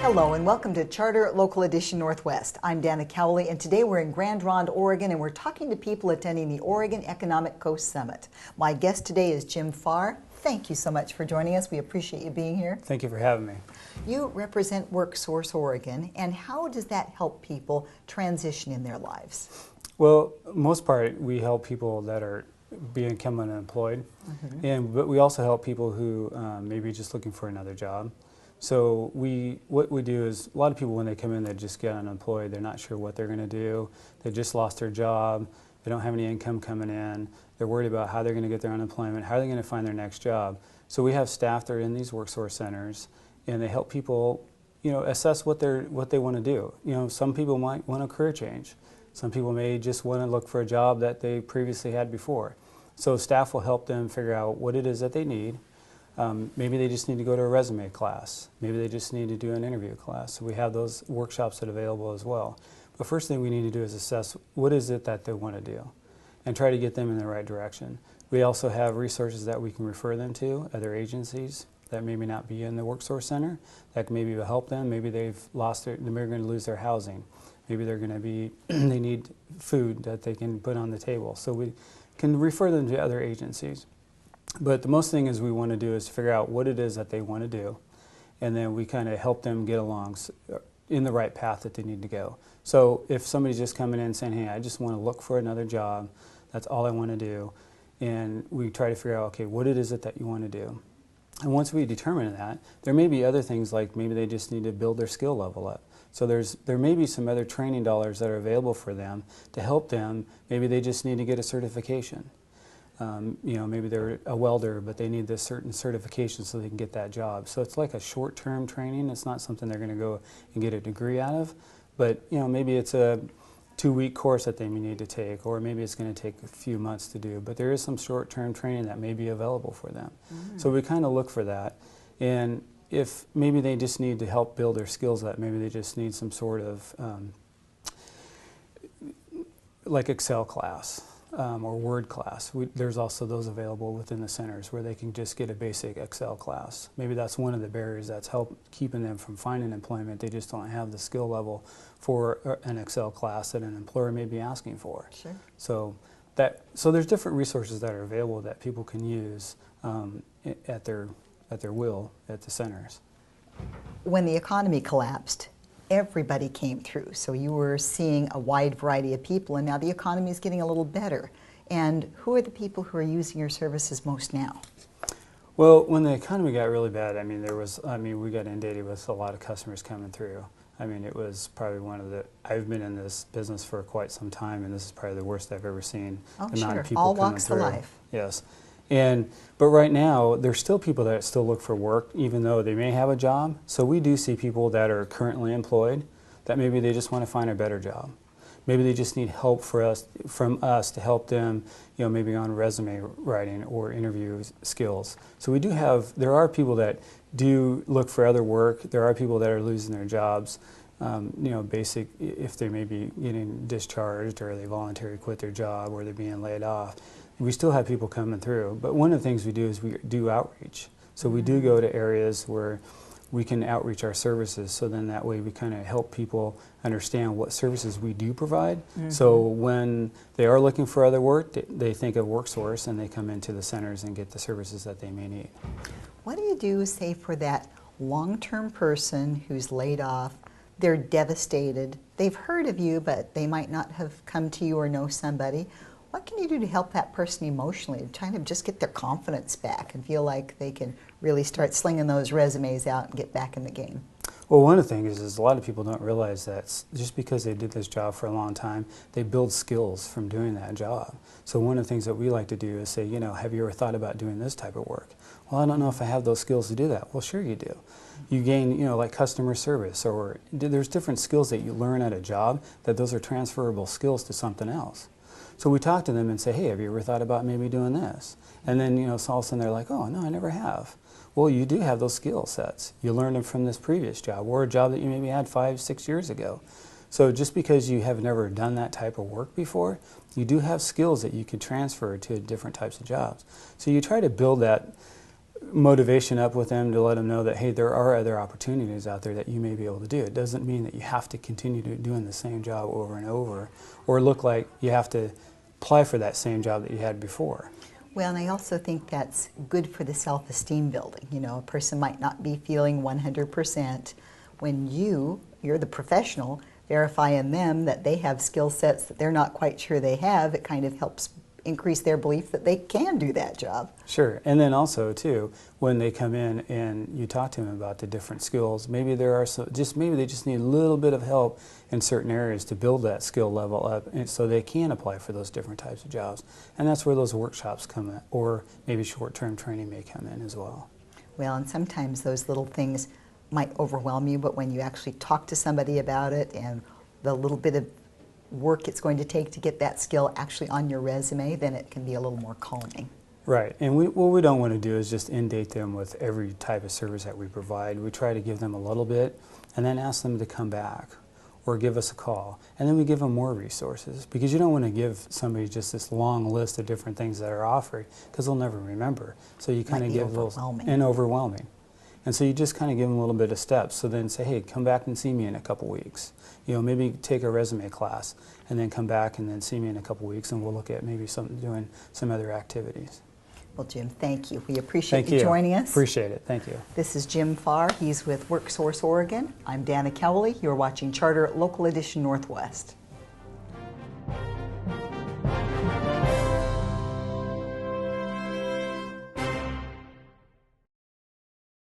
Hello and welcome to Charter Local Edition Northwest. I'm Dana Cowley and today we're in Grand Ronde, Oregon, and we're talking to people attending the Oregon Economic Coast Summit. My guest today is Jim Pfarrer. Thank you so much for joining us. We appreciate you being here. Thank you for having me. You represent WorkSource Oregon, and how does that help people transition in their lives? Well, most part, we help people that are becoming unemployed, but we also help people who maybe just looking for another job. So what we do is, a lot of people when they come in, they just get unemployed. They're not sure what they're going to do. They just lost their job. They don't have any income coming in. They're worried about how they're going to get their unemployment, how are they going to find their next job. So we have staff that are in these WorkSource centers, and they help people, assess what they want to do. Some people might want a career change. Some people may just want to look for a job that they previously had before. So staff will help them figure out what it is that they need. Maybe they just need to go to a resume class. Maybe they just need to do an interview class. So we have those workshops that are available as well. The first thing we need to do is assess what is it that they want to do and try to get them in the right direction. We also have resources that we can refer them to, other agencies that maybe not be in the WorkSource Center that maybe will help them. Maybe they're going to lose their housing. Maybe they're going to be, they need food that they can put on the table. So we can refer them to other agencies. But the most thing is we want to do is figure out what it is that they want to do, and then we kind of help them get along in the right path that they need to go. So if somebody's just coming in saying, hey, I just want to look for another job, that's all I want to do, and we try to figure out, okay, what it is that you want to do. And once we determine that, there may be other things like maybe they just need to build their skill level up. So there may be some other training dollars that are available for them to help them. Maybe they just need to get a certification. Maybe they're a welder, but they need this certain certification so they can get that job. So it's like a short-term training. It's not something they're going to go and get a degree out of, but maybe it's a 2-week course that they may need to take, or maybe it's going to take a few months to do. But there is some short-term training that may be available for them. So we kind of look for that. And if maybe they just need to help build their skills up, maybe they just need some sort of like Excel class. Or Word class. There's also those available within the centers where they can just get a basic Excel class. Maybe that's one of the barriers that's keeping them from finding employment. They just don't have the skill level for an Excel class that an employer may be asking for. Sure. So there's different resources that are available that people can use at their will at the centers. When the economy collapsed, everybody came through. So you were seeing a wide variety of people, and now the economy is getting a little better. And who are the people who are using your services most now? Well, when the economy got really bad, we got inundated with a lot of customers coming through. It was probably I've been in this business for quite some time, and this is probably the worst I've ever seen. Oh, the amount of sure. people All coming walks through. of life. Yes. But right now, there's still people that still look for work, even though they may have a job. So we do see people that are currently employed, that maybe they just want to find a better job. Maybe they just need help from us to help them, maybe on resume writing or interview skills. So there are people that do look for other work. There are people that are losing their jobs, if they may be getting discharged or they voluntarily quit their job or they're being laid off. We still have people coming through, but one of the things we do is we do outreach. So we do go to areas where we can outreach our services, so then that way we kind of help people understand what services we do provide. So when they are looking for other work, they think of WorkSource and they come into the centers and get the services that they may need. What do you do, say, for that long-term person who's laid off? They're devastated. They've heard of you, but they might not have come to you or know somebody. What can you do to help that person emotionally, to kind of just get their confidence back and feel like they can really start slinging those resumes out and get back in the game? Well, one of the things is a lot of people don't realize that just because they did this job for a long time, they build skills from doing that job. So one of the things that we like to do is say, have you ever thought about doing this type of work? Well, I don't know if I have those skills to do that. Well, sure you do. You gain, like customer service, or there's different skills that you learn at a job that those are transferable skills to something else. So we talk to them and say, hey, have you ever thought about maybe doing this? And then, so all of a sudden they're like, oh, no, I never have. Well, you do have those skill sets. You learned them from this previous job or a job that you maybe had 5-6 years ago. So just because you have never done that type of work before, you do have skills that you can transfer to different types of jobs. So you try to build that motivation up with them to let them know that, hey, there are other opportunities out there that you may be able to do. It doesn't mean that you have to continue doing the same job over and over, or look like you have to apply for that same job that you had before. Well, and I also think that's good for the self-esteem building. You know, a person might not be feeling 100% when you're the professional, verify in them that they have skill sets that they're not quite sure they have. It kind of helps increase their belief that they can do that job. Sure, and then also too, when they come in and you talk to them about the different skills, maybe maybe they just need a little bit of help in certain areas to build that skill level up, and so they can apply for those different types of jobs. And that's where those workshops come in, or maybe short-term training may come in as well. Well, and sometimes those little things might overwhelm you, but when you actually talk to somebody about it and the little bit of work it's going to take to get that skill actually on your resume, then it can be a little more calming. Right, and what we don't want to do is just inundate them with every type of service that we provide. We try to give them a little bit and then ask them to come back or give us a call, and then we give them more resources, because you don't want to give somebody just this long list of different things that are offered, because they'll never remember. So you kind of give overwhelming. And so you just kind of give them a little bit of steps. So then say, hey, come back and see me in a couple weeks. You know, maybe take a resume class and then come back and then see me in a couple weeks, and we'll look at maybe doing some other activities. Well, Jim, thank you. We appreciate you joining us. Appreciate it. Thank you. This is Jim Pfarrer. He's with WorkSource Oregon. I'm Dana Cowley. You're watching Charter Local Edition Northwest.